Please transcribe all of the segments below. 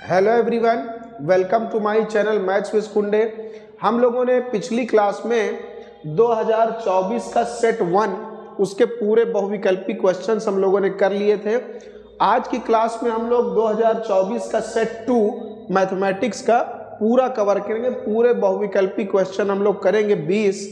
Hello everyone, welcome to my channel maths with Kunde. हम लोगों ने पिछली क्लास में 2024 का सेट 1 उसके पूरे बहुविकल्पी क्वेश्चंस हम लोगों ने कर लिए थे। आज की क्लास में हम लोग 2024 का सेट 2 मैथमेटिक्स का पूरा कवर करेंगे। पूरे बहुविकल्पी क्वेश्चन हम लोग करेंगे 20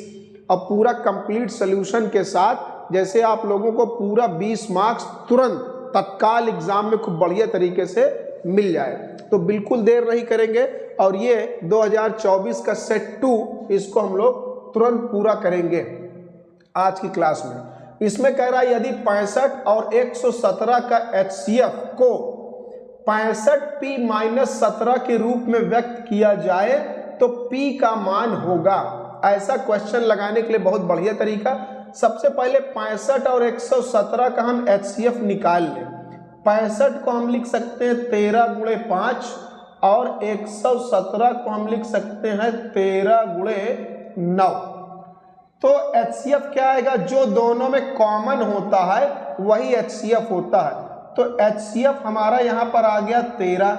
और पूरा कंप्लीट सोल्यूशन के साथ, जैसे आप लोगों को पूरा 20 मार्क्स तुरंत तत्काल एग्जाम में खूब बढ़िया तरीके से मिल जाए। तो बिल्कुल देर नहीं करेंगे और ये 2024 का सेट 2 इसको हम लोग तुरंत पूरा करेंगे आज की क्लास में। इसमें कह रहा है यदि 65 और 117 का HCF को 65P-17 के रूप में व्यक्त किया जाए तो P का मान होगा। ऐसा क्वेश्चन लगाने के लिए बहुत बढ़िया तरीका। सबसे पहले 65 और 117 का हम HCF निकाल लें। 65 को हम लिख सकते हैं 13 गुणे 5 और 117 को हम लिख सकते हैं 13 गुणे 9। तो HCF क्या आएगा? जो दोनों में कॉमन होता है वही HCF होता है। तो HCF हमारा यहां पर आ गया 13,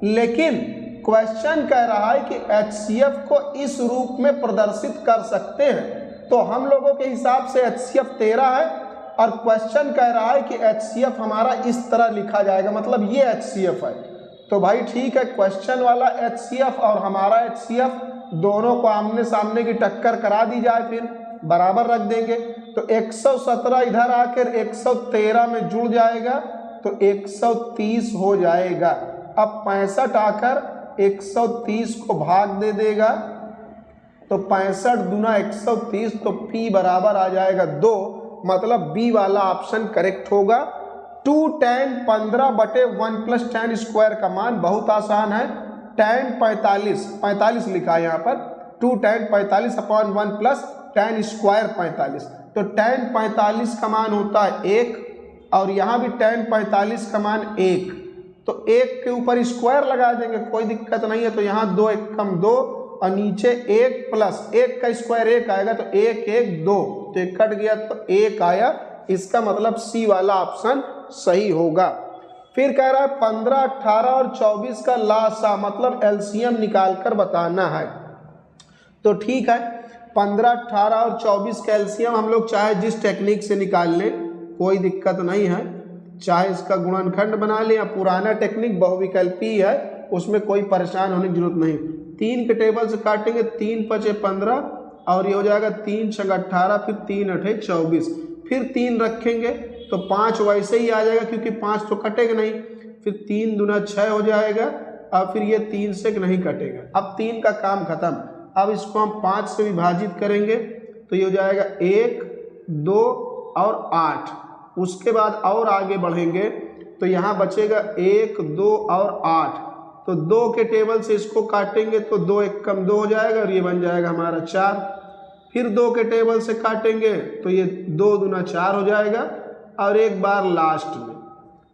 लेकिन क्वेश्चन कह रहा है कि HCF को इस रूप में प्रदर्शित कर सकते हैं। तो हम लोगों के हिसाब से HCF 13 है और क्वेश्चन कह रहा है कि HCF हमारा इस तरह लिखा जाएगा, मतलब ये HCF है। तो भाई ठीक है, क्वेश्चन वाला HCF और हमारा HCF दोनों को आमने सामने की टक्कर करा दी जाए, फिर बराबर रख देंगे। तो 117 इधर आकर 113 में जुड़ जाएगा तो 130 हो जाएगा। अब 65 आकर 130 को भाग दे देगा तो 65 दूना 130, तो P बराबर आ जाएगा 2, मतलब बी वाला ऑप्शन करेक्ट होगा। 2 tan 15 बटे 1 प्लस tan स्क्वायर का मान बहुत आसान है। tan 45 लिखा है यहाँ पर, 2 tan 45 upon 1 plus tan square 45। तो tan 45 का मान होता है 1 और यहाँ भी tan 45 का मान 1। तो 1 के ऊपर स्क्वायर लगा देंगे, कोई दिक्कत नहीं है। तो यहाँ 2 1 कम 2 और नीचे 1 प्लस 1 का स्क्वायर 1 आएगा, तो 1 1 2, तो 1 कट गया तो 1 आया। इसका मतलब सी वाला ऑप्शन सही होगा। फिर कह रहा है 15, 18 और 24 का लासा, मतलब एलसीएम निकाल कर बताना है। तो ठीक है, 15, 18 और 24 का एलसीएम हम लोग चाहे जिस टेक्निक से निकाल लें, कोई दिक्कत नहीं है। चाहे इसका गुणनखंड बना लें या पुराना टेक्निक बहुविकल्पी है, उसमें कोई परेशान होने की जरूरत नहीं। 3 के टेबल से काटेंगे, 3 5 15 और ये हो जाएगा 3 6 18, फिर 3 8 24, फिर 3 रखेंगे तो 5 वैसे ही आ जाएगा क्योंकि 5 तो कटेगा नहीं। फिर 3 दूना 6 हो जाएगा और फिर ये 3 से नहीं कटेगा। अब 3 का काम खत्म। अब इसको हम 5 से विभाजित करेंगे तो ये हो जाएगा 1 2 और 8। उसके बाद और आगे बढ़ेंगे तो यहाँ बचेगा 1 2 और 8। तो 2 के टेबल से इसको काटेंगे तो 2 1 कम 2 हो जाएगा और ये बन जाएगा हमारा 4। फिर 2 के टेबल से काटेंगे तो ये 2 दूना 4 हो जाएगा और एक बार लास्ट में।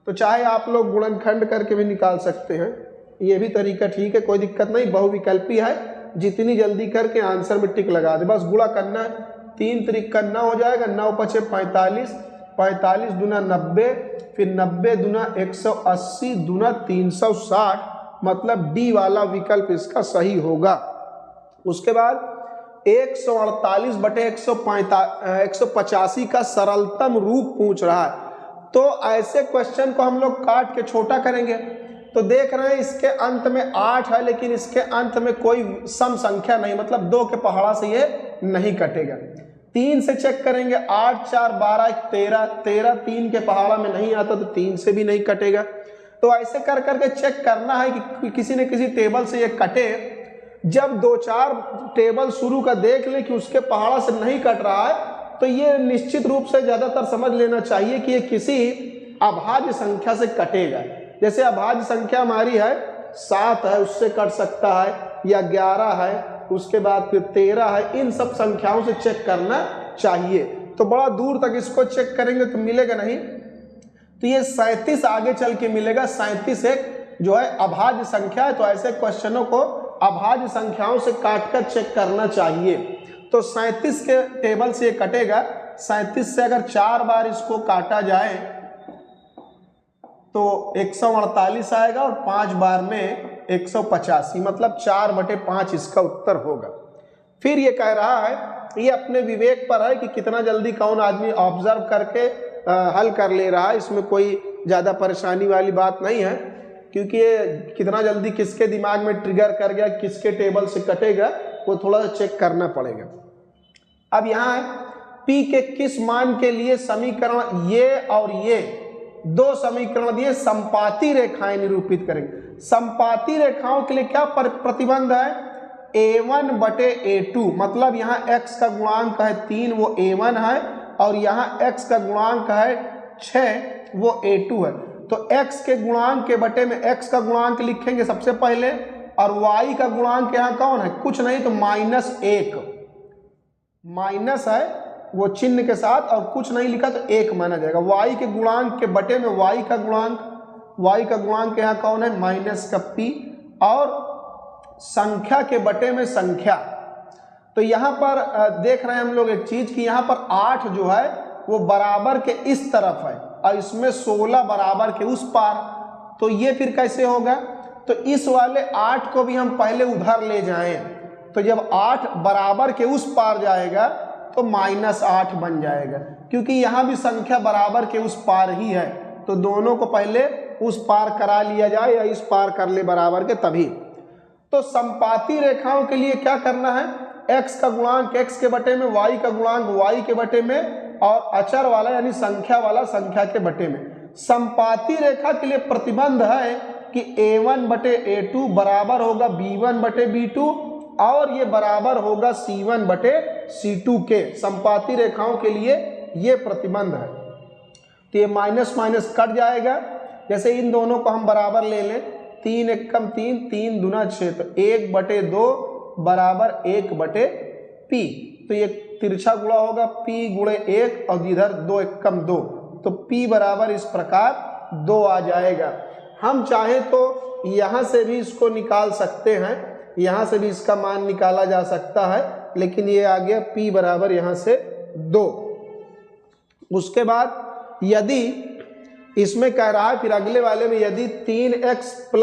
तो चाहे आप लोग गुणनखंड करके भी निकाल सकते हैं, ये भी तरीका ठीक है, कोई दिक्कत नहीं। बहुविकल्पी है, जितनी जल्दी करके आंसर में टिक लगा दे, बस गुणा करना है। 3 3 का 9 हो जाएगा, 9 5 45, 45 दूना 90, फिर 90 दूना 180 दूना 360, मतलब डी वाला विकल्प इसका सही होगा। उसके बाद 148 बटे 185 का सरलतम रूप पूछ रहा है। तो ऐसे क्वेश्चन को हम लोग काट के छोटा करेंगे। तो देख रहे हैं इसके अंत में 8 है, लेकिन इसके अंत में कोई सम संख्या नहीं, मतलब 2 के पहाड़ा से ये नहीं कटेगा। 3 से चेक करेंगे, 8 4 12 13, 13 3 के पहाड़ा में नहीं आता तो 3 से भी नहीं कटेगा। तो ऐसे कर करके चेक करना है कि किसी न किसी टेबल से ये कटे। जब 2-4 टेबल शुरू का देख ले कि उसके पहाड़ा से नहीं कट रहा है, तो ये निश्चित रूप से ज्यादातर समझ लेना चाहिए कि ये किसी अभाज्य संख्या से कटेगा। जैसे अभाज्य संख्या हमारी है 7 है, उससे कट सकता है, या 11 है, उसके बाद फिर 13 है। इन सब संख्याओं से चेक करना चाहिए। तो बड़ा दूर तक इसको चेक करेंगे तो मिलेगा नहीं। तो ये 37 आगे चल के मिलेगा। 37 एक जो है अभाज्य संख्या है, तो ऐसे क्वेश्चनों को अभाज्य संख्याओं से काटकर चेक करना चाहिए। तो 37 के टेबल से ये कटेगा। 37 से अगर 4 बार इसको काटा जाए तो 148 आएगा और 5 बार में 185, मतलब 4/5 इसका उत्तर होगा। फिर ये कह रहा है, ये अपने विवेक पर है कि कितना जल्दी कौन आदमी ऑब्जर्व करके हल कर ले रहा है। इसमें कोई ज़्यादा परेशानी वाली बात नहीं है, क्योंकि ये कितना जल्दी किसके दिमाग में ट्रिगर कर गया, किसके टेबल से कटेगा, वो थोड़ा सा चेक करना पड़ेगा। अब यहाँ है P के किस मान के लिए समीकरण ये और ये दो समीकरण दिए, संपाती रेखाएं निरूपित करेंगे। संपाती रेखाओं के लिए क्या प्रतिबंध है? A1/A2, मतलब यहाँ x का गुणांक है 3, वो A1 है, और यहाँ x का गुणांक है 6, वो A2 है। तो x के गुणांक के बटे में x का गुणांक लिखेंगे सबसे पहले, और y का गुणांक यहाँ कौन है? कुछ नहीं तो -1, माइनस है वो चिन्ह के साथ, और कुछ नहीं लिखा तो 1 माना जाएगा। y के गुणांक के बटे में y का गुणांक यहाँ कौन है? माइनस का p, और संख्या के बटे में संख्या। तो यहाँ पर देख रहे हैं हम लोग एक चीज कि यहाँ पर 8 जो है वो बराबर के इस तरफ है, और इसमें 16 बराबर के उस पार। तो ये फिर कैसे होगा? तो इस वाले 8 को भी हम पहले उधर ले जाएं, तो जब 8 बराबर के उस पार जाएगा तो -8 बन जाएगा, क्योंकि यहाँ भी संख्या बराबर के उस पार ही है। तो दोनों को पहले उस पार करा लिया जाए, या इस पार कर ले बराबर के, तभी। तो संपाती रेखाओं के लिए क्या करना है? x का गुणांक x के बटे में, y का गुणांक y के बटे में, और अचर वाला यानी संख्या वाला संख्या के बटे में। संपाती रेखा के लिए प्रतिबंध है कि A1/A2 बराबर होगा B1/B2, और ये बराबर होगा C1/C2 के। संपाती रेखाओं के लिए ये प्रतिबंध है। तो ये माइनस माइनस कट जाएगा। जैसे इन दोनों को हम बराबर ले लें, 3 एकम 3, 3 दूना 6, तो 1/2 बराबर 1/P। तो ये तिरछा गुणा होगा P गुणे 1, और इधर 2 एकम 2, तो P बराबर इस प्रकार 2 आ जाएगा। हम चाहे तो यहाँ से भी इसको निकाल सकते हैं, यहाँ से भी इसका मान निकाला जा सकता है, लेकिन ये आ गया P बराबर यहाँ से 2। उसके बाद यदि इसमें कह रहा है, फिर अगले वाले में यदि 3x +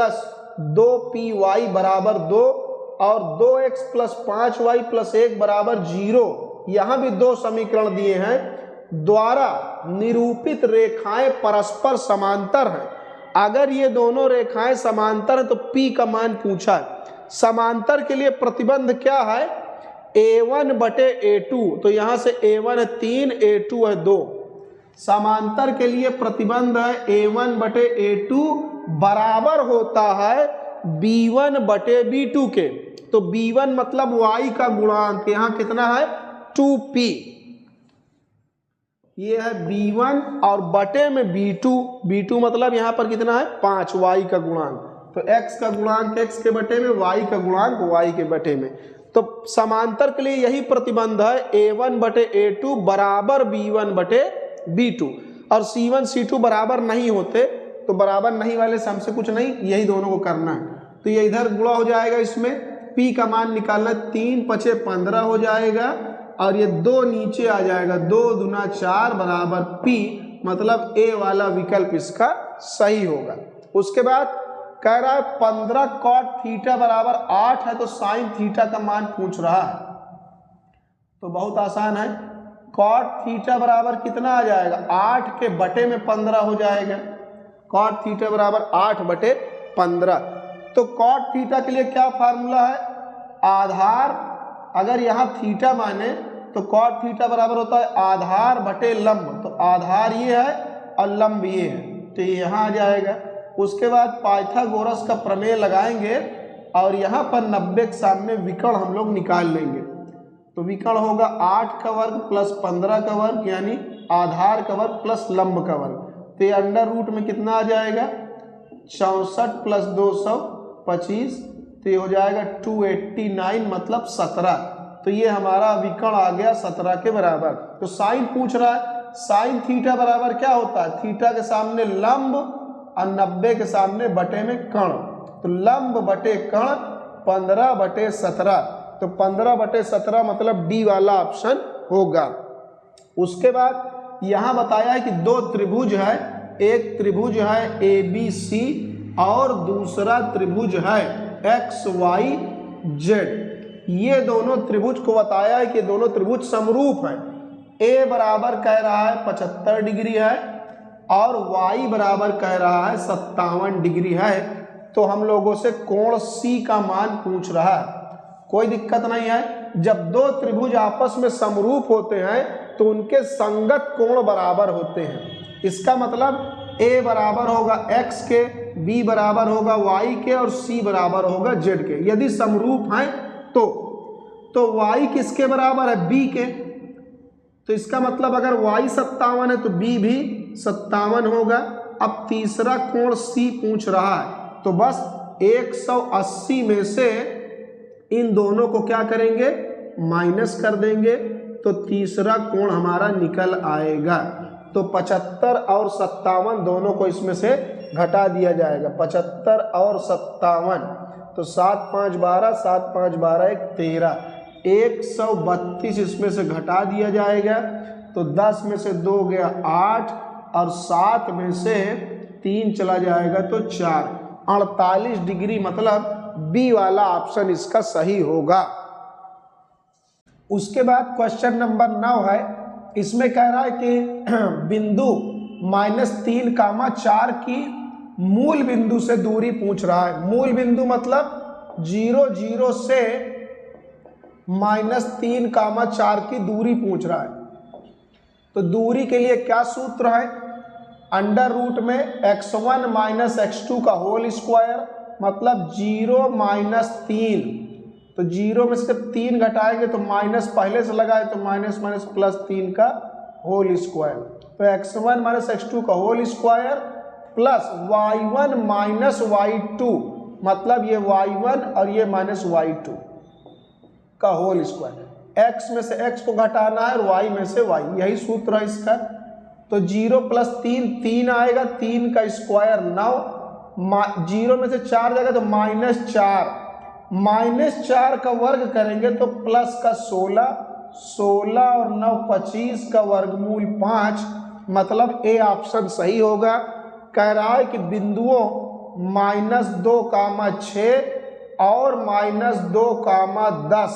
2py बराबर 2 और 2x + 5y + 1 बराबर 0, यहाँ भी दो समीकरण दिए हैं, द्वारा निरूपित रेखाएं परस्पर समांतर हैं। अगर ये दोनों रेखाएं समांतर हैं तो P का मान पूछा है। समांतर के लिए प्रतिबंध क्या है? A1/A2, तो यहाँ से A1 है 3, A2 है 2। समांतर के लिए प्रतिबंध है A1/A2 बराबर होता है B1/B2 के। तो B1 मतलब y का गुणांक, यहाँ कितना है? 2p। ये है B1 और बटे में B2 मतलब यहाँ पर कितना है? 5, y का गुणांक। तो x का गुणांक x के बटे में, y का गुणांक y के बटे में। तो समांतर के लिए यही प्रतिबंध है, A1/A2 बराबर B1/B2, और C1 C2 बराबर नहीं होते, तो बराबर नहीं वाले से हमसे कुछ नहीं, यही दोनों को करना है। तो ये इधर गुणा हो जाएगा, इसमें P का मान निकालना, 3 × 5 = 15 हो जाएगा, और ये 2 नीचे आ जाएगा, 2 दूना 4 बराबर P, मतलब A वाला विकल्प इसका सही होगा। उसके बाद कह रहा है 15 cot थीटा बराबर 8 है, तो साइन थीटा का मान पूछ रहा है। तो बहुत आसान है, cot थीटा बराबर कितना आ जाएगा? 8 के बटे में 15 हो जाएगा। cot थीटा बराबर 8/15। तो cot थीटा के लिए क्या फार्मूला है? आधार, अगर यहाँ थीटा माने तो cot थीटा बराबर होता है आधार बटे लंब। तो आधार ये है और लंब ये है, तो ये यहाँ आ जाएगा। उसके बाद पाइथागोरस का प्रमेय लगाएंगे, और यहाँ पर 90 के सामने विकर्ण हम लोग निकाल लेंगे। तो विकर्ण होगा 8 का वर्ग प्लस 15 का वर्ग, यानी आधार का वर्ग प्लस लंब का वर्ग। तो ये अंडर रूट में कितना आ जाएगा? 64 + 225, तो ये हो जाएगा 289, मतलब 17। तो ये हमारा विकर्ण आ गया 17 के बराबर। तो साइन पूछ रहा है, साइन थीटा बराबर क्या होता है? थीटा के सामने लंब और 90 के सामने बटे में कर्ण। तो लंब बटे कर्ण 15/17, तो 15/17 मतलब डी वाला ऑप्शन होगा। उसके बाद यहाँ बताया है कि दो त्रिभुज है एक त्रिभुज है ABC और दूसरा त्रिभुज है XYZ। ये दोनों त्रिभुज को बताया है कि दोनों त्रिभुज समरूप हैं। A बराबर कह रहा है 75 डिग्री है और Y बराबर कह रहा है 57 डिग्री है। तो हम लोगों से कोण C का मान पूछ रहा है। कोई दिक्कत नहीं है, जब दो त्रिभुज आपस में समरूप होते हैं तो उनके संगत कोण बराबर होते हैं। इसका मतलब A बराबर होगा X के, B बराबर होगा Y के और C बराबर होगा Z के। यदि समरूप हैं तो Y किसके बराबर है? B के। तो इसका मतलब अगर Y 57 है तो B भी 57 होगा। अब तीसरा कोण C पूछ रहा है तो बस 180 में से इन दोनों को क्या करेंगे? माइनस कर देंगे तो तीसरा कोण हमारा निकल आएगा। तो 75 और 57 दोनों को इसमें से घटा दिया जाएगा। 75 और 57 तो 7 5 12, 7 5 12 1 13, 132 इसमें से घटा दिया जाएगा। तो 10 में से 2 गया 8 और 7 में से 3 चला जाएगा तो 4, 48 डिग्री, मतलब बी वाला ऑप्शन इसका सही होगा। उसके बाद क्वेश्चन नंबर 9 है। इसमें कह रहा है कि बिंदु -3, 4 की मूल बिंदु से दूरी पूछ रहा है। मूल बिंदु मतलब 0 0 से -3, 4 की दूरी पूछ रहा है। तो दूरी के लिए क्या सूत्र है? अंडर रूट में x1 - x2 का होल स्क्वायर, मतलब 0 - 3। तो 0 में से 3 घटाएंगे तो माइनस पहले से लगाए तो माइनस माइनस प्लस 3 का होल स्क्वायर। तो x1 - x2 का whole square plus y1 - y2, मतलब ये y1 और ये -y2 का होल स्क्वायर। x में से x को घटाना है और y में से y, यही सूत्र है इसका। तो 0 + 3 3 आएगा, 3 का स्क्वायर 9, 0 में से 4 जाएगा तो -4, -4 का वर्ग करेंगे तो प्लस का 16, 16 और 9 25 का वर्गमूल 5, मतलब ए ऑप्शन सही होगा। कह रहा है कि बिंदुओं -2, 6 और -2, 10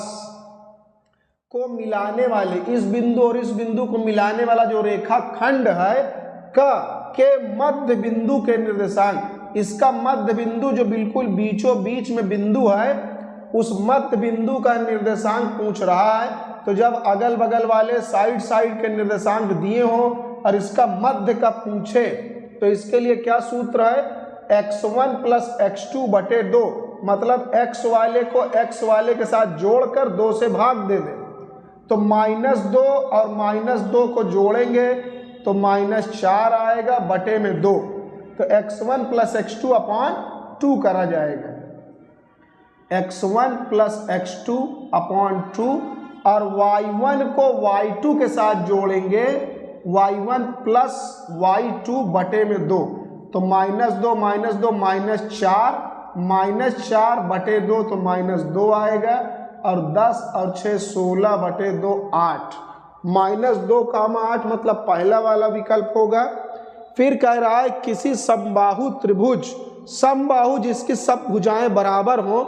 को मिलाने वाले, इस बिंदु और इस बिंदु को मिलाने वाला जो रेखाखंड है के मध्य बिंदु के निर्देशांक, इसका मध्य बिंदु जो बिल्कुल बीचों बीच में बिंदु है उस मध्य बिंदु का निर्देशांक पूछ रहा है। तो जब अगल बगल वाले साइड के निर्देशांक दिए हो और इसका मध्य का पूछे तो इसके लिए क्या सूत्र है? x1 + x2/2, मतलब x वाले को x वाले के साथ जोड़कर 2 से भाग दे दें। तो -2 और -2 को जोड़ेंगे तो -4 आएगा बटे में 2। तो x1 + x2/2 करा जाएगा। x1 + x2/2 और y1 को y2 के साथ जोड़ेंगे, y1 + y2 बटे में 2। तो -2 -4, -4 बटे 2 तो -2 आएगा और 10 और 6 16/2 8, -2, 8 मतलब पहला वाला विकल्प होगा। फिर कह रहा है किसी समबाहु त्रिभुज, समबाहु जिसकी सब भुजाएं बराबर हो,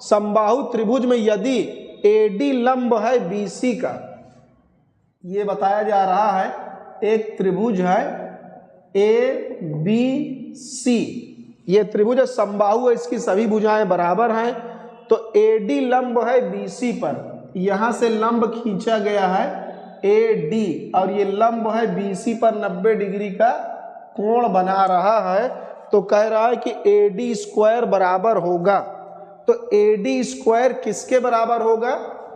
समबाहु त्रिभुज में यदि AD लंब है BC का, ये बताया जा रहा है एक त्रिभुज है ABC, ये त्रिभुज समबाहु है, इसकी सभी भुजाएं बराबर हैं। तो AD लंब है BC पर, यहाँ से लंब खींचा गया है AD और ये लंब है BC पर 90 डिग्री का कोण बना रहा है। तो कह रहा है कि AD² बराबर होगा। तो AD² किसके बराबर होगा?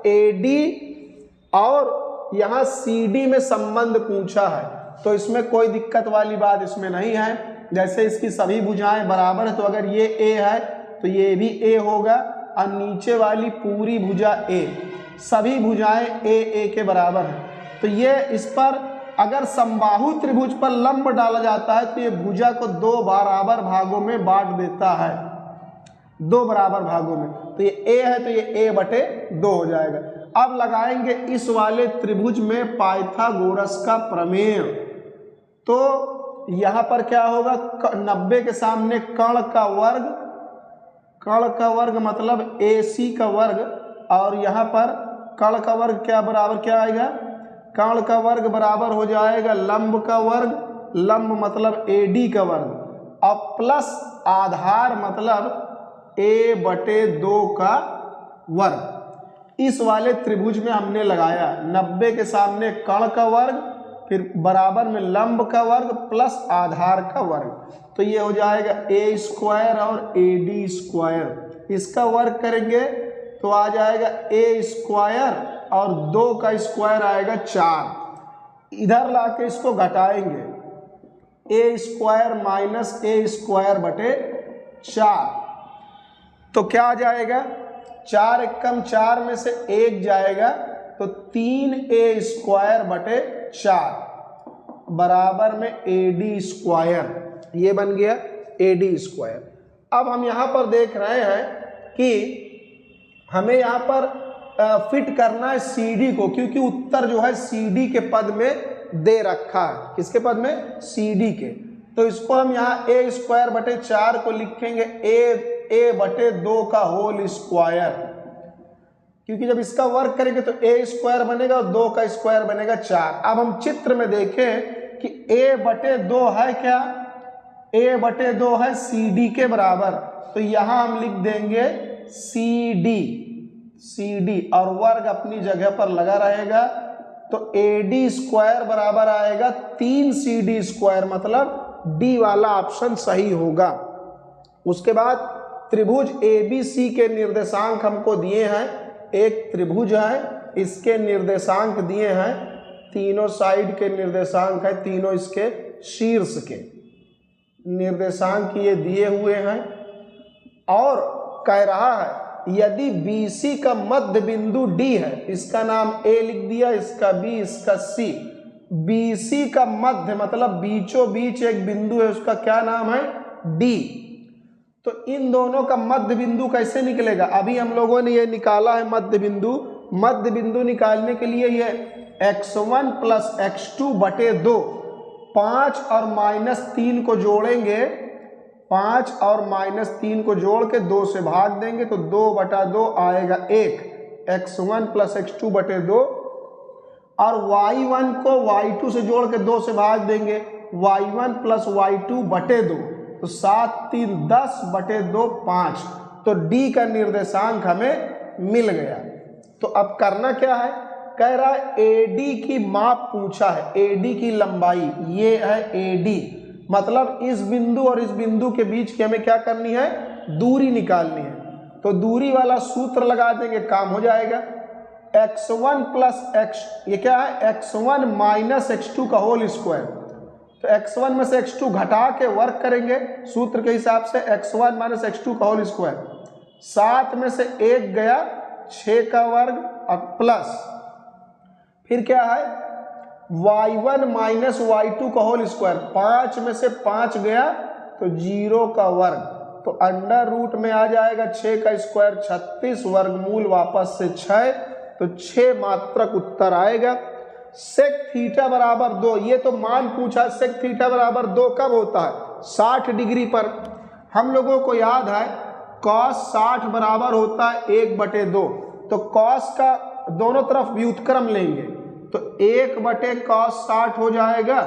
AD और यहाँ CD में संबंध पूछा है, तो इसमें कोई दिक्कत वाली बात इसमें नहीं है। जैसे इसकी सभी भुजाएं बराबर है तो अगर ये A है तो ये भी A होगा और नीचे वाली पूरी भुजा A, सभी भुजाएं A के बराबर है। तो ये इस पर अगर समबाहु त्रिभुज पर लंब डाला जाता है तो ये भुजा को 2 बराबर भागों में बांट देता है, 2 बराबर भागों में। तो ये A है तो ये A/2 हो जाएगा। अब लगाएंगे इस वाले त्रिभुज में पाइथागोरस का प्रमेय। तो यहाँ पर क्या होगा, 90 के सामने कर्ण का वर्ग मतलब AC का वर्ग, और यहाँ पर कर्ण का वर्ग क्या बराबर क्या आएगा, कर्ण का वर्ग बराबर हो जाएगा लंब का वर्ग, लंब मतलब AD का वर्ग, और प्लस आधार मतलब A/2 का वर्ग। इस वाले त्रिभुज में हमने लगाया 90 के सामने कर्ण का वर्ग, फिर बराबर में लंब का वर्ग प्लस आधार का वर्ग, तो ये हो जाएगा A² और AD²। इसका वर्ग करेंगे तो आ जाएगा A² और 2 का स्क्वायर आएगा 4। इधर लाके इसको घटाएंगे, A² माइनस A²/4, तो क्या आ जाएगा, 4 एकम 4 में से 1 जाएगा तो 3A²/4 बराबर में AD², ये बन गया AD²। अब हम यहाँ पर देख रहे हैं कि हमें यहाँ पर फिट करना है CD को, क्योंकि उत्तर जो है CD के पद में दे रखा है। किसके पद में, CD के। तो इसको हम यहाँ A²/4 को लिखेंगे A/2 का होल स्क्वायर, क्योंकि जब इसका वर्ग करेंगे तो A² बनेगा और 2 का स्क्वायर बनेगा 4। अब हम चित्र में देखें कि A/2 है क्या, A/2 है CD के बराबर, तो यहाँ हम लिख देंगे CD और वर्ग अपनी जगह पर लगा रहेगा, तो AD² बराबर आएगा 3CD², मतलब D वाला ऑप्शन सही होगा। उसके बाद त्रिभुज ABC के निर्देशांक हमको दिए हैं, एक त्रिभुज है, इसके निर्देशांक दिए हैं, तीनों साइड के निर्देशांक है, तीनों इसके शीर्ष के निर्देशांक ये दिए हुए हैं, और कह रहा है यदि BC का मध्य बिंदु D है, इसका नाम A लिख दिया, इसका B, इसका C। BC का मध्य मतलब बीचों बीच एक बिंदु है, उसका क्या नाम है, D। तो इन दोनों का मध्य बिंदु कैसे निकलेगा, अभी हम लोगों ने ये निकाला है मध्य बिंदु। मध्य बिंदु निकालने के लिए ये x1 + x2/2, 5 और -3 को जोड़ेंगे, 5 और -3 को जोड़ के 2 से भाग देंगे तो 2/2 आएगा 1, x1 + x2/2, और y1 को y2 से जोड़ के 2 से भाग देंगे, y1 + y2/2, तो 7 3 10/2 5, तो D का निर्देशांक हमें मिल गया। तो अब करना क्या है, कह रहा है AD की माप पूछा है, AD की लंबाई, ये है AD, मतलब इस बिंदु और इस बिंदु के बीच की हमें क्या करनी है, दूरी निकालनी है। तो दूरी वाला सूत्र लगा देंगे, काम हो जाएगा। x1 + x, ये क्या है, x1 - x2 का होल स्क्वायर, तो x1 में से x2 घटा के वर्ग करेंगे सूत्र के हिसाब से, x1 - x2 का होल स्क्वायर, 7 में से 1 गया, 6 का वर्ग, और प्लस फिर क्या है, y1 - y2 का होल स्क्वायर, 5 में से 5 गया तो 0 का वर्ग, तो अंडर रूट में आ जाएगा 6 का स्क्वायर 36, वर्गमूल वापस से 6, तो 6 मात्रक उत्तर आएगा। सेक थीटा बराबर 2, ये तो मान पूछा, सेक थीटा बराबर 2 कब होता है, 60 डिग्री पर। हम लोगों को याद है cos 60 बराबर होता है 1/2, तो cos का दोनों तरफ व्युत्क्रम लेंगे तो 1/cos 60 हो जाएगा,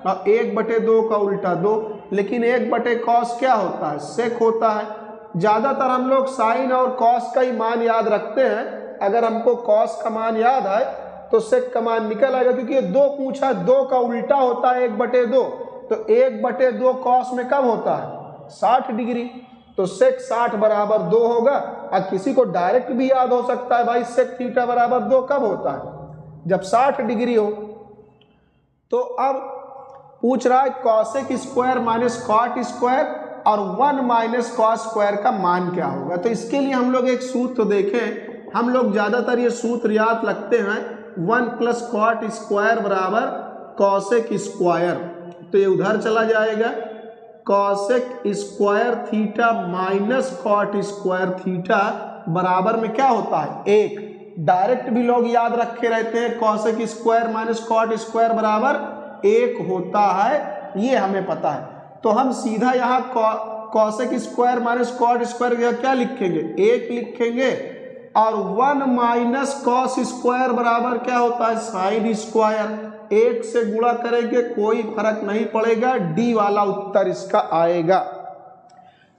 और 1/2 का उल्टा 2, लेकिन 1/cos क्या होता है, सेक होता है। ज़्यादातर हम लोग साइन और cos का ही मान याद रखते हैं, अगर हमको cos का मान याद है तो सेक का मान निकल आएगा, क्योंकि ये 2 पूछा, 2 का उल्टा होता है 1/2, तो 1/2 cos में कब होता है, 60 डिग्री, तो सेक 60 बराबर 2 होगा। और किसी को डायरेक्ट भी याद हो सकता है, भाई सेक थीटा बराबर 2 कब होता है, जब 60 डिग्री हो। तो अब पूछ रहा है cosec square minus cot square और 1 - कॉस स्क्वायर का मान क्या होगा। तो इसके लिए हम लोग एक सूत्र देखें, हम लोग ज़्यादातर ये सूत्र याद रखते हैं, 1 + कॉट स्क्वायर बराबर कॉसेक स्क्वायर, तो ये उधर चला जाएगा, cosec square theta minus cot square theta बराबर में क्या होता है, 1। डायरेक्ट भी लोग याद रखे रहते हैं, cosec square minus cot square बराबर 1 होता है, ये हमें पता है, तो हम सीधा यहाँ cosec square minus cot square क्या लिखेंगे, 1 लिखेंगे, और 1 माइनस कॉस स्क्वायर बराबर क्या होता है, साइन स्क्वायर। 1 से गुणा करेंगे कोई फर्क नहीं पड़ेगा, डी वाला उत्तर इसका आएगा।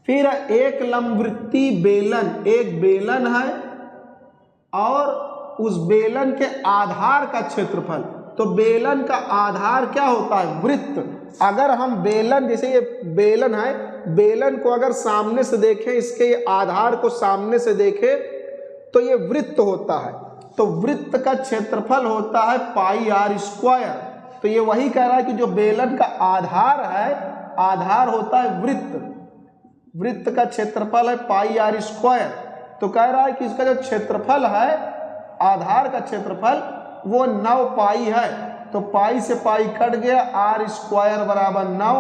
फिर एक लंबवृत्तीय बेलन, एक बेलन है और उस बेलन के आधार का क्षेत्रफल, तो बेलन का आधार क्या होता है, वृत्त। अगर हम बेलन, जैसे ये बेलन है, बेलन को अगर सामने से देखें, इसके ये आधार को सामने से देखें तो ये वृत्त होता है, तो वृत्त का क्षेत्रफल होता है पाई आर स्क्वायर। तो ये वही कह रहा है कि जो बेलन का आधार है, आधार होता है वृत्त, वृत्त का क्षेत्रफल है पाई आर स्क्वायर। तो कह रहा है कि इसका जो क्षेत्रफल है, आधार का क्षेत्रफल, वो 9 पाई है, तो पाई से पाई कट गया, आर स्क्वायर बराबर 9,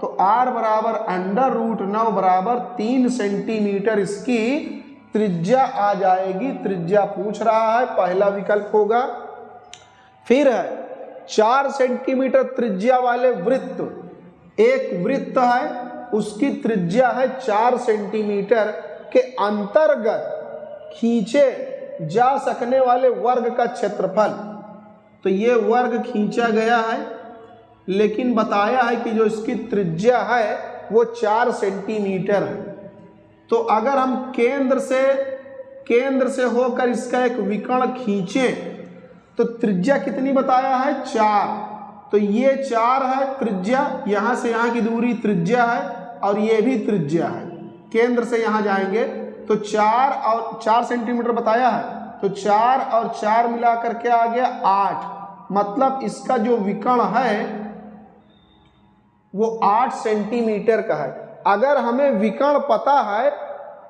तो आर बराबर अंडर रूट 9 बराबर 3 सेंटीमीटर इसकी त्रिज्या आ जाएगी। त्रिज्या पूछ रहा है, पहला विकल्प होगा। फिर है 4 सेंटीमीटर त्रिज्या वाले वृत्त, एक वृत्त है उसकी त्रिज्या है 4 सेंटीमीटर के अंतर्गत खींचे जा सकने वाले वर्ग का क्षेत्रफल। तो ये वर्ग खींचा गया है, लेकिन बताया है कि जो इसकी त्रिज्या है वो 4 सेंटीमीटर है। तो अगर हम केंद्र से होकर इसका एक विकर्ण खींचें तो त्रिज्या कितनी बताया है, 4। तो ये 4 है त्रिज्या, यहाँ से यहाँ की दूरी त्रिज्या है, और ये भी त्रिज्या है। केंद्र से यहाँ जाएंगे तो 4 और 4 सेंटीमीटर बताया है, तो 4 और 4 मिलाकर के आ गया 8। मतलब इसका जो विकर्ण है वो 8 सेंटीमीटर का है। अगर हमें विकर्ण पता है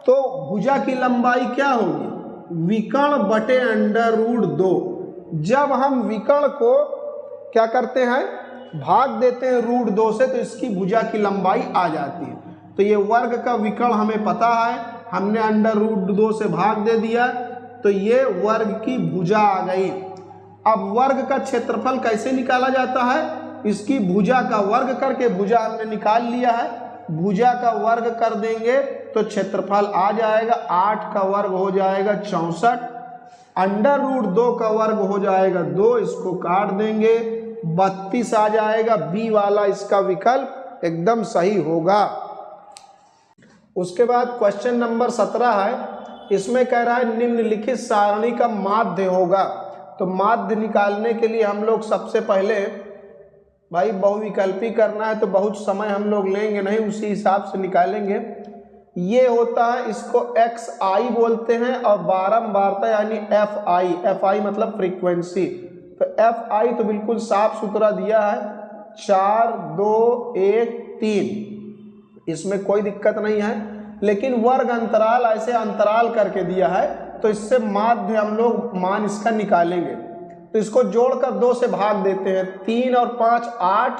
तो भुजा की लंबाई क्या होगी, विकर्ण बटे अंडर रूट 2। जब हम विकर्ण को क्या करते हैं, भाग देते हैं रूट 2 से, तो इसकी भुजा की लंबाई आ जाती है। तो ये वर्ग का विकर्ण हमें पता है, हमने अंडर रूट 2 से भाग दे दिया, तो ये वर्ग की भुजा आ गई। अब वर्ग का क्षेत्रफल कैसे निकाला जाता है, इसकी भुजा का वर्ग करके, भुजा हमने निकाल लिया है, भुजा का वर्ग कर देंगे तो क्षेत्रफल आ जाएगा, 8 का वर्ग हो जाएगा 64, अंडर रूट 2 का वर्ग हो जाएगा 2, इसको काट देंगे 32 आ जाएगा। बी वाला इसका विकल्प एकदम सही होगा। उसके बाद क्वेश्चन नंबर 17 है, इसमें कह रहा है निम्नलिखित सारणी का माध्य होगा। तो माध्य निकालने के लिए हम लोग सबसे पहले भाई बहुविकल्पी करना है, तो बहुत समय हम लोग लेंगे नहीं, उसी हिसाब से निकालेंगे। ये होता है, इसको एक्स आई बोलते हैं, और बारंबारता यानी एफ आई, एफ आई मतलब फ्रीक्वेंसी। तो एफ आई तो बिल्कुल साफ सुथरा दिया है, 4 2 1 3, इसमें कोई दिक्कत नहीं है। लेकिन वर्ग अंतराल ऐसे अंतराल करके दिया है, तो इससे माध्य हम लोग मान इसका निकालेंगे। तो इसको जोड़कर 2 से भाग देते हैं, 3 और 5 8,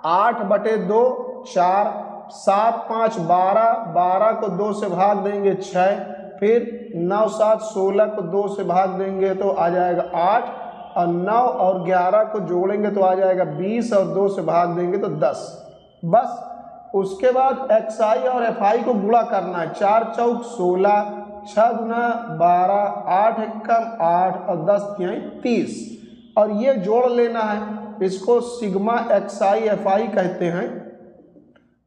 8 बटे 2 4, 7 5 12, 12 को 2 से भाग देंगे 6, फिर 9 7 16 को 2 से भाग देंगे तो आ जाएगा 8, और 9 और 11 को जोड़ेंगे तो आ जाएगा 20, और 2 से भाग देंगे तो 10। बस उसके बाद एक्स आई और एफ आई को गुणा करना है, 4 चौक 16, 6 गुना 12, 8 एकम 8, और 10 तिहाई 30, और ये जोड़ लेना है। इसको sigma x I F I कहते हैं।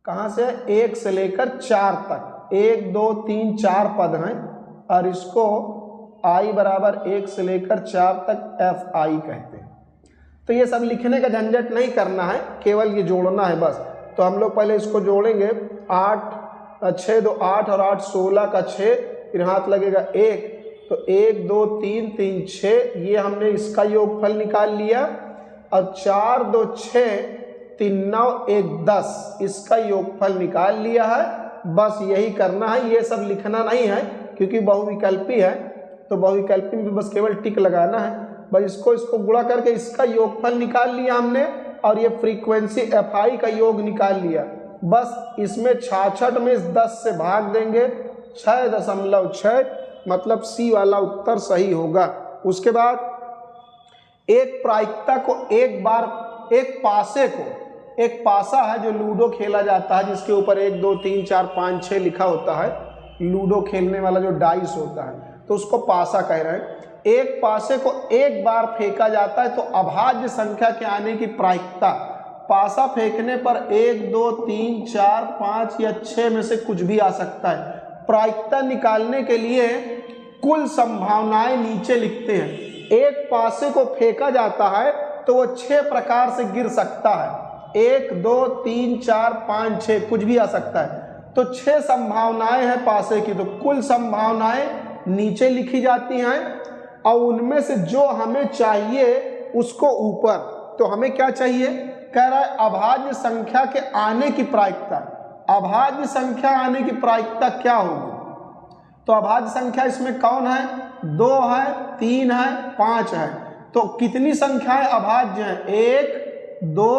कहाँ से, 1 से लेकर 4 तक, 1 2 3 4 पद हैं, और इसको आई बराबर 1 से लेकर 4 तक एफ आई कहते हैं। तो ये सब लिखने का झंझट नहीं करना है, केवल ये जोड़ना है बस। तो हम लोग पहले इसको जोड़ेंगे, 8 6 2 8 और 8 16 का 6, फिर हाथ लगेगा 1, तो 1 2 3 3 6, ये हमने इसका योगफल निकाल लिया, और 4 2 6 3 9 1 10, इसका योगफल निकाल लिया है। बस यही करना है, ये सब लिखना नहीं है, क्योंकि बहुविकल्पी है, तो बहुविकल्पी में बस केवल टिक लगाना है। बस इसको गुणा करके इसका योगफल निकाल लिया हमने, और ये फ्रीक्वेंसी एफ आई का योग निकाल लिया। बस इसमें 66 में 10 से भाग देंगे, 6.6, मतलब सी वाला उत्तर सही होगा। उसके बाद एक प्रायिकता को एक बार, एक पासे को एक पासा है जो लूडो खेला जाता है, जिसके ऊपर 1 2 3 4 5 6 लिखा होता है, लूडो खेलने वाला जो डाइस होता है, तो उसको पासा कह रहे हैं। एक पासे को एक बार फेंका जाता है तो अभाज्य संख्या के आने की प्रायिकता, पासा फेंकने पर 1 2 3 4 5 या 6 में से कुछ भी आ सकता है। प्रायिकता निकालने के लिए कुल संभावनाएं नीचे लिखते हैं। एक पासे को फेंका जाता है तो वो 6 प्रकार से गिर सकता है, 1 2 3 4 5 6 कुछ भी आ सकता है। तो 6 संभावनाएं हैं पासे की, तो कुल संभावनाएं नीचे लिखी जाती हैं और उनमें से जो हमें चाहिए उसको ऊपर। तो हमें क्या चाहिए, कह रहा है अभाज्य संख्या के आने की प्रायिकता। अभाज्य संख्या आने की प्रायिकता क्या होगी? तो अभाज्य संख्या इसमें कौन है, 2 है, 3 है, 5 है। तो कितनी संख्याएं अभाज्य हैं, 1 2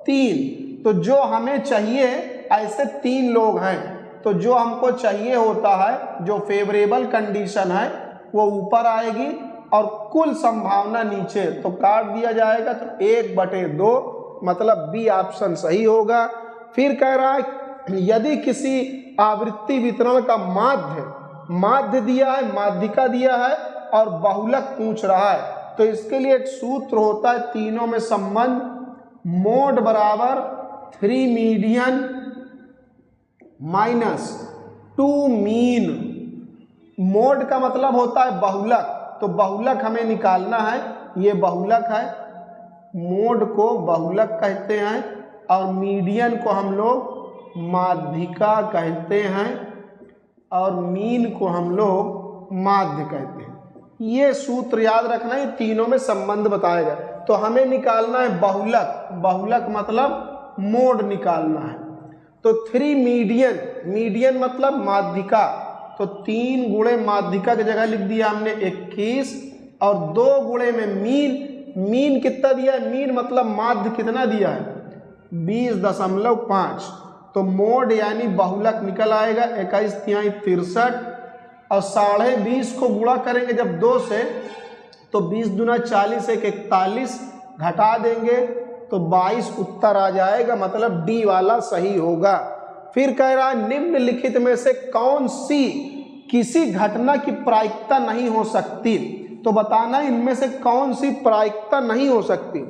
3। तो जो हमें चाहिए, ऐसे 3 लोग हैं, तो जो हमको चाहिए होता है, जो फेवरेबल कंडीशन है वो ऊपर आएगी और कुल संभावना नीचे, तो काट दिया जाएगा। तो 1/2, मतलब बी ऑप्शन सही होगा। फिर कह रहा है यदि किसी आवृत्ति वितरण का माध्य दिया है, माध्यिका दिया है और बहुलक पूछ रहा है, तो इसके लिए एक सूत्र होता है तीनों में संबंध, मोड बराबर 3 मीडियन माइनस 2 मीन। मोड का मतलब होता है बहुलक, तो बहुलक हमें निकालना है, ये बहुलक है, मोड को बहुलक कहते हैं और मीडियन को हम लोग माध्यिका कहते हैं और मीन को हम लोग माध्य कहते हैं। ये सूत्र याद रखना है, तीनों में संबंध बताएगा। तो हमें निकालना है बहुलक, बहुलक मतलब मोड निकालना है। तो 3 मीडियन, मीडियन मतलब माध्यिका, तो 3 गुणे माध्यिका की जगह लिख दिया हमने 21 और 2 गुणे में मीन। मीन कितना दिया है, मीन मतलब माध्य कितना दिया है, 20.5। तो मोड यानी बहुलक निकल आएगा 21 तिहाई 63 और 20.5 को गुणा करेंगे जब 2 से, तो 20 दूना 40, 1 41, घटा देंगे तो 22 उत्तर आ जाएगा, मतलब डी वाला सही होगा। फिर कह रहा है निम्नलिखित में से कौन सी किसी घटना की प्रायिकता नहीं हो सकती, तो बताना इनमें से कौन सी प्रायिकता नहीं हो सकती।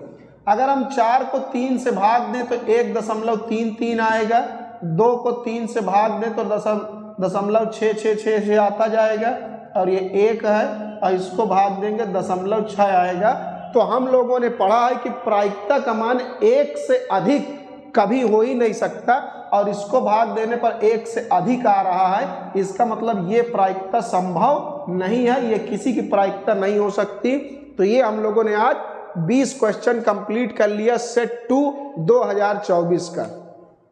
अगर हम 4 को 3 से भाग दें तो 1.33 आएगा, 2 को 3 से भाग दें तो 0.666 आता जाएगा और ये 1 है और इसको भाग देंगे 0.6 आएगा। तो हम लोगों ने पढ़ा है कि प्रायिकता का मान 1 से अधिक कभी हो ही नहीं सकता और इसको भाग देने पर 1 से अधिक आ रहा है, इसका मतलब ये प्रायिकता संभव नहीं है, ये किसी की प्रायिकता नहीं हो सकती। तो ये हम लोगों ने आज 20 क्वेश्चन कंप्लीट कर लिया सेट 2 2024 का।